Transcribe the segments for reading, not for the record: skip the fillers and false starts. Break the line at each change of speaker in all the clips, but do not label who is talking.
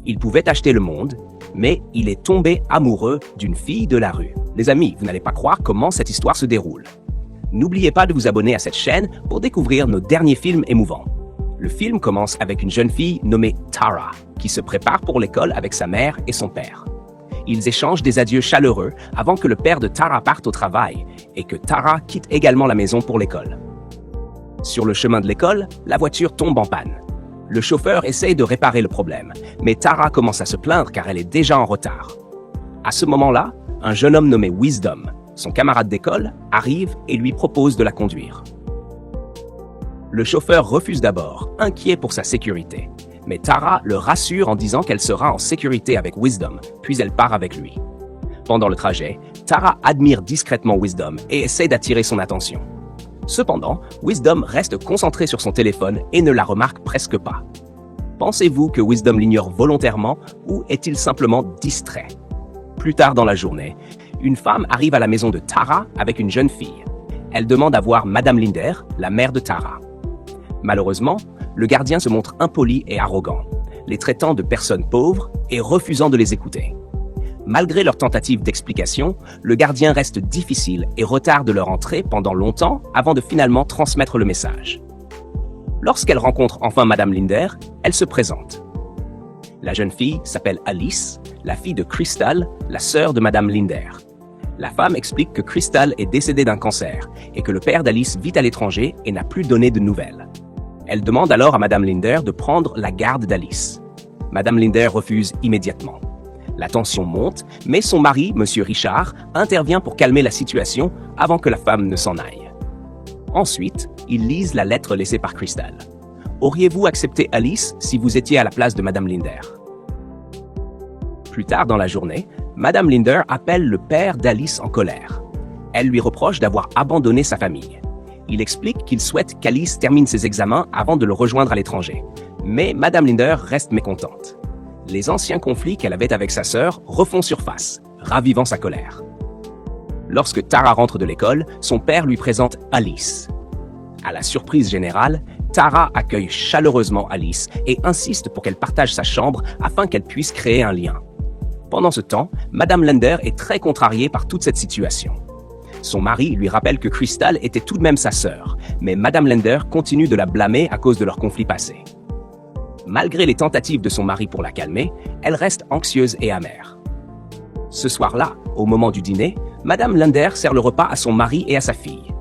Il pouvait acheter le monde, mais il est tombé amoureux d'une fille de la rue. Les amis, vous n'allez pas croire comment cette histoire se déroule. N'oubliez pas de vous abonner à cette chaîne pour découvrir nos derniers films émouvants. Le film commence avec une jeune fille nommée Tara, qui se prépare pour l'école avec sa mère et son père. Ils échangent des adieux chaleureux avant que le père de Tara parte au travail et que Tara quitte également la maison pour l'école. Sur le chemin de l'école, la voiture tombe en panne. Le chauffeur essaye de réparer le problème, mais Tara commence à se plaindre car elle est déjà en retard. À ce moment-là, un jeune homme nommé Wisdom, son camarade d'école, arrive et lui propose de la conduire. Le chauffeur refuse d'abord, inquiet pour sa sécurité. Mais Tara le rassure en disant qu'elle sera en sécurité avec Wisdom, puis elle part avec lui. Pendant le trajet, Tara admire discrètement Wisdom et essaie d'attirer son attention. Cependant, Wisdom reste concentré sur son téléphone et ne la remarque presque pas. Pensez-vous que Wisdom l'ignore volontairement ou est-il simplement distrait? Plus tard dans la journée, une femme arrive à la maison de Tara avec une jeune fille. Elle demande à voir Madame Linder, la mère de Tara. Malheureusement, le gardien se montre impoli et arrogant, les traitant de personnes pauvres et refusant de les écouter. Malgré leur tentative d'explication, le gardien reste difficile et retarde leur entrée pendant longtemps avant de finalement transmettre le message. Lorsqu'elle rencontre enfin Madame Linder, elle se présente. La jeune fille s'appelle Alice, la fille de Crystal, la sœur de Madame Linder. La femme explique que Crystal est décédée d'un cancer et que le père d'Alice vit à l'étranger et n'a plus donné de nouvelles. Elle demande alors à Madame Linder de prendre la garde d'Alice. Madame Linder refuse immédiatement. La tension monte, mais son mari, Monsieur Richard, intervient pour calmer la situation avant que la femme ne s'en aille. Ensuite, ils lisent la lettre laissée par Crystal. Auriez-vous accepté Alice si vous étiez à la place de Madame Linder? Plus tard dans la journée, Madame Linder appelle le père d'Alice en colère. Elle lui reproche d'avoir abandonné sa famille. Il explique qu'il souhaite qu'Alice termine ses examens avant de le rejoindre à l'étranger. Mais Madame Linder reste mécontente. Les anciens conflits qu'elle avait avec sa sœur refont surface, ravivant sa colère. Lorsque Tara rentre de l'école, son père lui présente Alice. À la surprise générale, Tara accueille chaleureusement Alice et insiste pour qu'elle partage sa chambre afin qu'elle puisse créer un lien. Pendant ce temps, Madame Linder est très contrariée par toute cette situation. Son mari lui rappelle que Crystal était tout de même sa sœur, mais Madame Linder continue de la blâmer à cause de leur conflit passé. Malgré les tentatives de son mari pour la calmer, elle reste anxieuse et amère. Ce soir-là, au moment du dîner, Madame Linder sert le repas à son mari et à sa fille.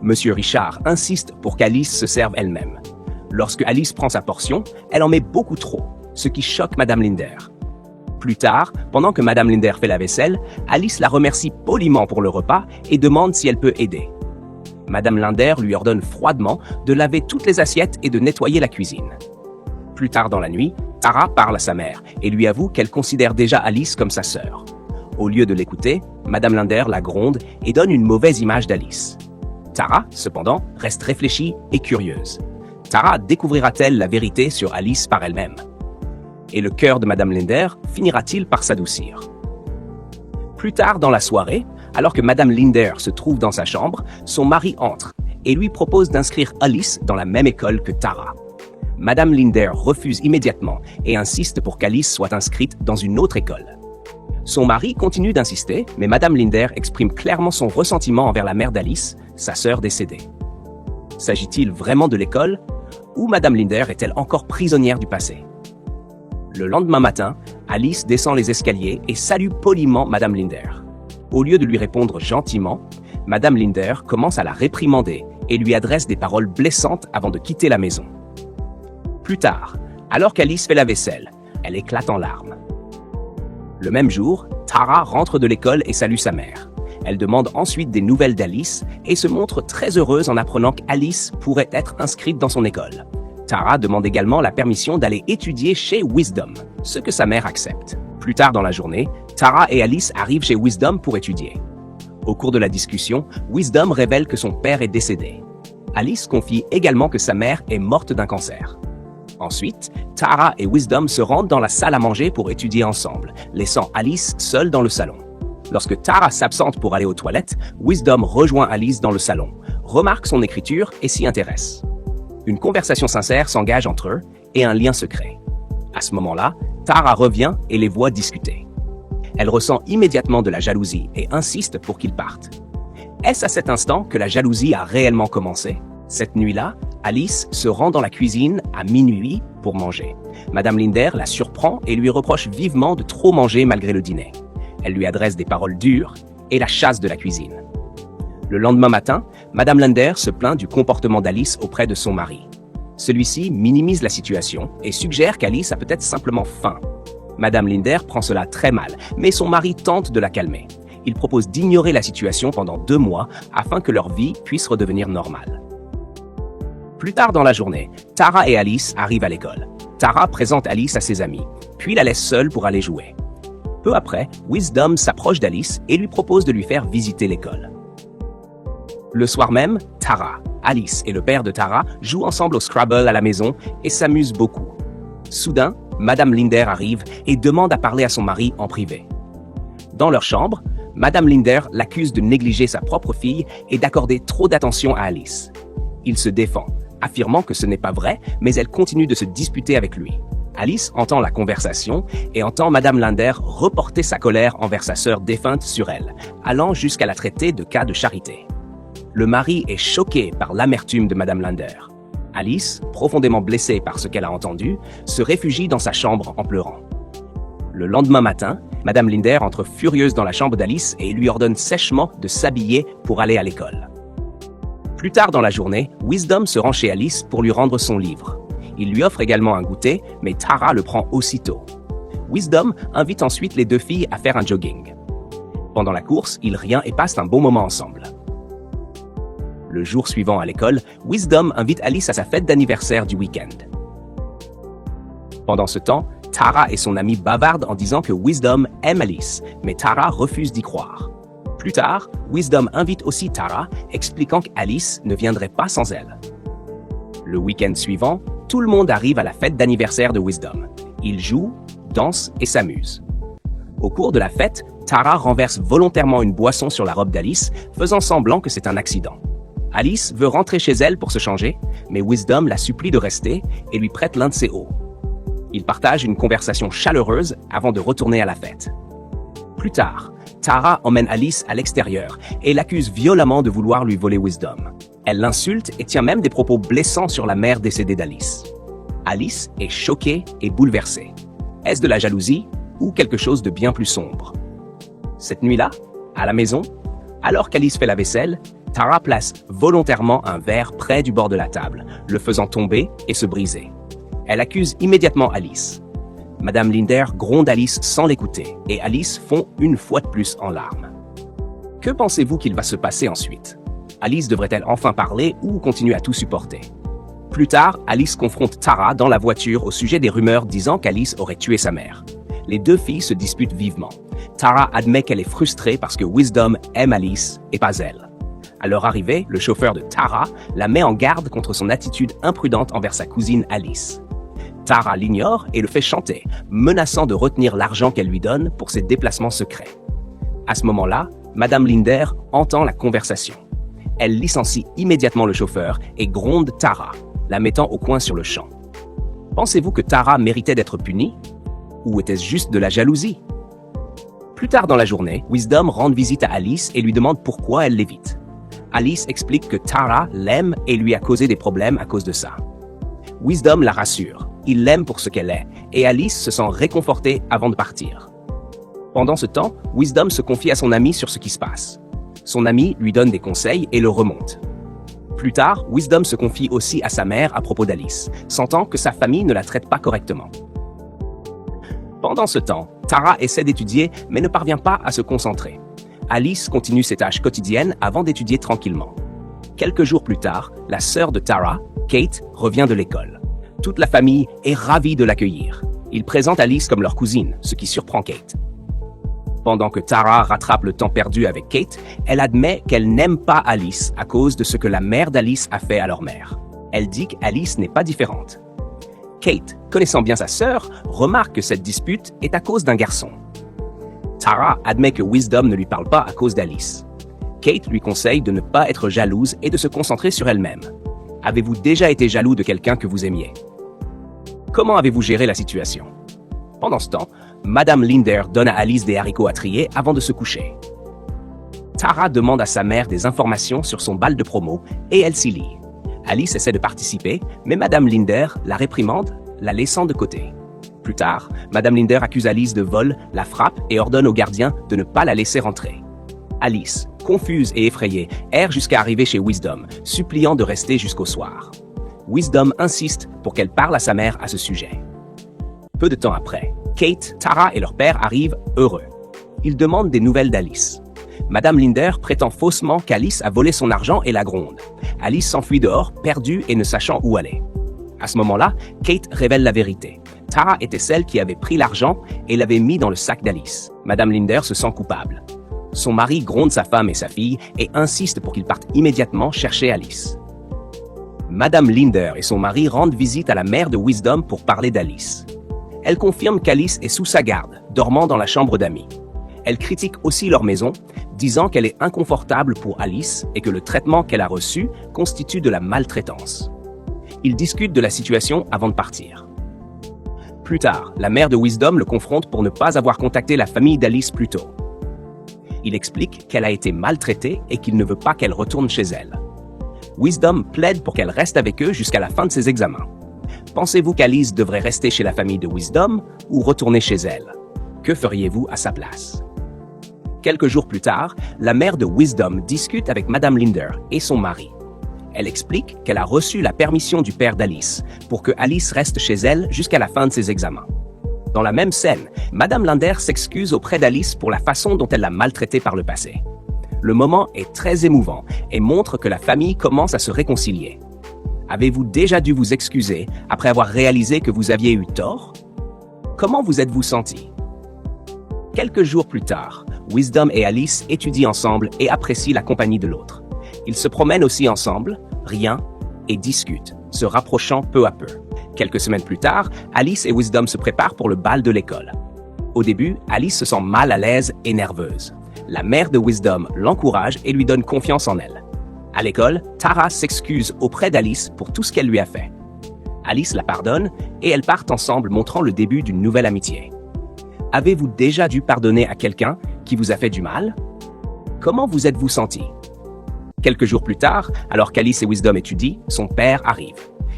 Monsieur Richard insiste pour qu'Alice se serve elle-même. Lorsque Alice prend sa portion, elle en met beaucoup trop, ce qui choque Madame Linder. Plus tard, pendant que Madame Linder fait la vaisselle, Alice la remercie poliment pour le repas et demande si elle peut aider. Madame Linder lui ordonne froidement de laver toutes les assiettes et de nettoyer la cuisine. Plus tard dans la nuit, Tara parle à sa mère et lui avoue qu'elle considère déjà Alice comme sa sœur. Au lieu de l'écouter, Madame Linder la gronde et donne une mauvaise image d'Alice. Tara, cependant, reste réfléchie et curieuse. Tara découvrira-t-elle la vérité sur Alice par elle-même? Et le cœur de Madame Linder finira-t-il par s'adoucir? Plus tard dans la soirée, alors que Madame Linder se trouve dans sa chambre, son mari entre et lui propose d'inscrire Alice dans la même école que Tara. Madame Linder refuse immédiatement et insiste pour qu'Alice soit inscrite dans une autre école. Son mari continue d'insister, mais Madame Linder exprime clairement son ressentiment envers la mère d'Alice, sa sœur décédée. S'agit-il vraiment de l'école, ou Madame Linder est-elle encore prisonnière du passé? Le lendemain matin, Alice descend les escaliers et salue poliment Madame Linder. Au lieu de lui répondre gentiment, Madame Linder commence à la réprimander et lui adresse des paroles blessantes avant de quitter la maison. Plus tard, alors qu'Alice fait la vaisselle, elle éclate en larmes. Le même jour, Tara rentre de l'école et salue sa mère. Elle demande ensuite des nouvelles d'Alice et se montre très heureuse en apprenant qu'Alice pourrait être inscrite dans son école. Tara demande également la permission d'aller étudier chez Wisdom, ce que sa mère accepte. Plus tard dans la journée, Tara et Alice arrivent chez Wisdom pour étudier. Au cours de la discussion, Wisdom révèle que son père est décédé. Alice confie également que sa mère est morte d'un cancer. Ensuite, Tara et Wisdom se rendent dans la salle à manger pour étudier ensemble, laissant Alice seule dans le salon. Lorsque Tara s'absente pour aller aux toilettes, Wisdom rejoint Alice dans le salon, remarque son écriture et s'y intéresse. Une conversation sincère s'engage entre eux et un lien se crée. À ce moment-là, Tara revient et les voit discuter. Elle ressent immédiatement de la jalousie et insiste pour qu'ils partent. Est-ce à cet instant que la jalousie a réellement commencé? Cette nuit-là, Alice se rend dans la cuisine à minuit pour manger. Madame Linder la surprend et lui reproche vivement de trop manger malgré le dîner. Elle lui adresse des paroles dures et la chasse de la cuisine. Le lendemain matin, Madame Linder se plaint du comportement d'Alice auprès de son mari. Celui-ci minimise la situation et suggère qu'Alice a peut-être simplement faim. Madame Linder prend cela très mal, mais son mari tente de la calmer. Il propose d'ignorer la situation pendant 2 mois afin que leur vie puisse redevenir normale. Plus tard dans la journée, Tara et Alice arrivent à l'école. Tara présente Alice à ses amis, puis la laisse seule pour aller jouer. Peu après, Wisdom s'approche d'Alice et lui propose de lui faire visiter l'école. Le soir même, Tara, Alice et le père de Tara jouent ensemble au Scrabble à la maison et s'amusent beaucoup. Soudain, Madame Linder arrive et demande à parler à son mari en privé. Dans leur chambre, Madame Linder l'accuse de négliger sa propre fille et d'accorder trop d'attention à Alice. Il se défend, affirmant que ce n'est pas vrai, mais elle continue de se disputer avec lui. Alice entend la conversation et entend Madame Linder reporter sa colère envers sa sœur défunte sur elle, allant jusqu'à la traiter de cas de charité. Le mari est choqué par l'amertume de Madame Linder. Alice, profondément blessée par ce qu'elle a entendu, se réfugie dans sa chambre en pleurant. Le lendemain matin, Madame Linder entre furieuse dans la chambre d'Alice et lui ordonne sèchement de s'habiller pour aller à l'école. Plus tard dans la journée, Wisdom se rend chez Alice pour lui rendre son livre. Il lui offre également un goûter, mais Tara le prend aussitôt. Wisdom invite ensuite les 2 filles à faire un jogging. Pendant la course, ils rient et passent un bon moment ensemble. Le jour suivant à l'école, Wisdom invite Alice à sa fête d'anniversaire du week-end. Pendant ce temps, Tara et son amie bavardent en disant que Wisdom aime Alice, mais Tara refuse d'y croire. Plus tard, Wisdom invite aussi Tara, expliquant qu'Alice ne viendrait pas sans elle. Le week-end suivant, tout le monde arrive à la fête d'anniversaire de Wisdom. Ils jouent, dansent et s'amusent. Au cours de la fête, Tara renverse volontairement une boisson sur la robe d'Alice, faisant semblant que c'est un accident. Alice veut rentrer chez elle pour se changer, mais Wisdom la supplie de rester et lui prête l'un de ses hauts. Ils partagent une conversation chaleureuse avant de retourner à la fête. Plus tard, Tara emmène Alice à l'extérieur et l'accuse violemment de vouloir lui voler Wisdom. Elle l'insulte et tient même des propos blessants sur la mère décédée d'Alice. Alice est choquée et bouleversée. Est-ce de la jalousie ou quelque chose de bien plus sombre? Cette nuit-là, à la maison, alors qu'Alice fait la vaisselle, Tara place volontairement un verre près du bord de la table, le faisant tomber et se briser. Elle accuse immédiatement Alice. Madame Linder gronde Alice sans l'écouter, et Alice fond une fois de plus en larmes. Que pensez-vous qu'il va se passer ensuite? Alice devrait-elle enfin parler ou continuer à tout supporter? Plus tard, Alice confronte Tara dans la voiture au sujet des rumeurs disant qu'Alice aurait tué sa mère. Les 2 filles se disputent vivement. Tara admet qu'elle est frustrée parce que Wisdom aime Alice et pas elle. À leur arrivée, le chauffeur de Tara la met en garde contre son attitude imprudente envers sa cousine Alice. Tara l'ignore et le fait chanter, menaçant de retenir l'argent qu'elle lui donne pour ses déplacements secrets. À ce moment-là, Madame Linder entend la conversation. Elle licencie immédiatement le chauffeur et gronde Tara, la mettant au coin sur le champ. Pensez-vous que Tara méritait d'être punie? Ou était-ce juste de la jalousie? Plus tard dans la journée, Wisdom rend visite à Alice et lui demande pourquoi elle l'évite. Alice explique que Tara l'aime et lui a causé des problèmes à cause de ça. Wisdom la rassure, il l'aime pour ce qu'elle est, et Alice se sent réconfortée avant de partir. Pendant ce temps, Wisdom se confie à son ami sur ce qui se passe. Son ami lui donne des conseils et le remonte. Plus tard, Wisdom se confie aussi à sa mère à propos d'Alice, sentant que sa famille ne la traite pas correctement. Pendant ce temps, Tara essaie d'étudier mais ne parvient pas à se concentrer. Alice continue ses tâches quotidiennes avant d'étudier tranquillement. Quelques jours plus tard, la sœur de Tara, Kate, revient de l'école. Toute la famille est ravie de l'accueillir. Ils présentent Alice comme leur cousine, ce qui surprend Kate. Pendant que Tara rattrape le temps perdu avec Kate, elle admet qu'elle n'aime pas Alice à cause de ce que la mère d'Alice a fait à leur mère. Elle dit qu'Alice n'est pas différente. Kate, connaissant bien sa sœur, remarque que cette dispute est à cause d'un garçon. Tara admet que Wisdom ne lui parle pas à cause d'Alice. Kate lui conseille de ne pas être jalouse et de se concentrer sur elle-même. Avez-vous déjà été jaloux de quelqu'un que vous aimiez? Comment avez-vous géré la situation? Pendant ce temps, Madame Linder donne à Alice des haricots à trier avant de se coucher. Tara demande à sa mère des informations sur son bal de promo et elle s'y lie. Alice essaie de participer, mais Madame Linder la réprimande, la laissant de côté. Plus tard, Madame Linder accuse Alice de vol, la frappe et ordonne au gardien de ne pas la laisser rentrer. Alice, confuse et effrayée, erre jusqu'à arriver chez Wisdom, suppliant de rester jusqu'au soir. Wisdom insiste pour qu'elle parle à sa mère à ce sujet. Peu de temps après, Kate, Tara et leur père arrivent heureux. Ils demandent des nouvelles d'Alice. Madame Linder prétend faussement qu'Alice a volé son argent et la gronde. Alice s'enfuit dehors, perdue et ne sachant où aller. À ce moment-là, Kate révèle la vérité. Tara était celle qui avait pris l'argent et l'avait mis dans le sac d'Alice. Madame Linder se sent coupable. Son mari gronde sa femme et sa fille et insiste pour qu'ils partent immédiatement chercher Alice. Madame Linder et son mari rendent visite à la mère de Wisdom pour parler d'Alice. Elle confirme qu'Alice est sous sa garde, dormant dans la chambre d'amis. Elle critique aussi leur maison, disant qu'elle est inconfortable pour Alice et que le traitement qu'elle a reçu constitue de la maltraitance. Ils discutent de la situation avant de partir. Plus tard, la mère de Wisdom le confronte pour ne pas avoir contacté la famille d'Alice plus tôt. Il explique qu'elle a été maltraitée et qu'il ne veut pas qu'elle retourne chez elle. Wisdom plaide pour qu'elle reste avec eux jusqu'à la fin de ses examens. Pensez-vous qu'Alice devrait rester chez la famille de Wisdom ou retourner chez elle? Que feriez-vous à sa place? Quelques jours plus tard, la mère de Wisdom discute avec Madame Linder et son mari. Elle explique qu'elle a reçu la permission du père d'Alice pour que Alice reste chez elle jusqu'à la fin de ses examens. Dans la même scène, Madame Linder s'excuse auprès d'Alice pour la façon dont elle l'a maltraitée par le passé. Le moment est très émouvant et montre que la famille commence à se réconcilier. Avez-vous déjà dû vous excuser après avoir réalisé que vous aviez eu tort? Comment vous êtes-vous senti? Quelques jours plus tard, Wisdom et Alice étudient ensemble et apprécient la compagnie de l'autre. Ils se promènent aussi ensemble, rient et discutent, se rapprochant peu à peu. Quelques semaines plus tard, Alice et Wisdom se préparent pour le bal de l'école. Au début, Alice se sent mal à l'aise et nerveuse. La mère de Wisdom l'encourage et lui donne confiance en elle. À l'école, Tara s'excuse auprès d'Alice pour tout ce qu'elle lui a fait. Alice la pardonne et elles partent ensemble, montrant le début d'une nouvelle amitié. Avez-vous déjà dû pardonner à quelqu'un qui vous a fait du mal? Comment vous êtes-vous senti? Quelques jours plus tard, alors qu'Alice et Wisdom étudient, son père arrive.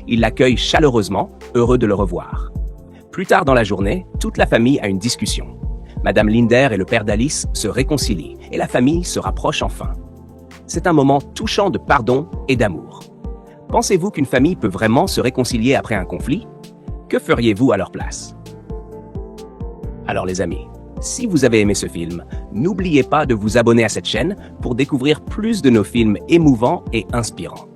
Il l'accueille chaleureusement, heureux de le revoir. Plus tard dans la journée, toute la famille a une discussion. Madame Linder et le père d'Alice se réconcilient et la famille se rapproche enfin. C'est un moment touchant de pardon et d'amour. Pensez-vous qu'une famille peut vraiment se réconcilier après un conflit? Que feriez-vous à leur place? Alors les amis, si vous avez aimé ce film, n'oubliez pas de vous abonner à cette chaîne pour découvrir plus de nos films émouvants et inspirants.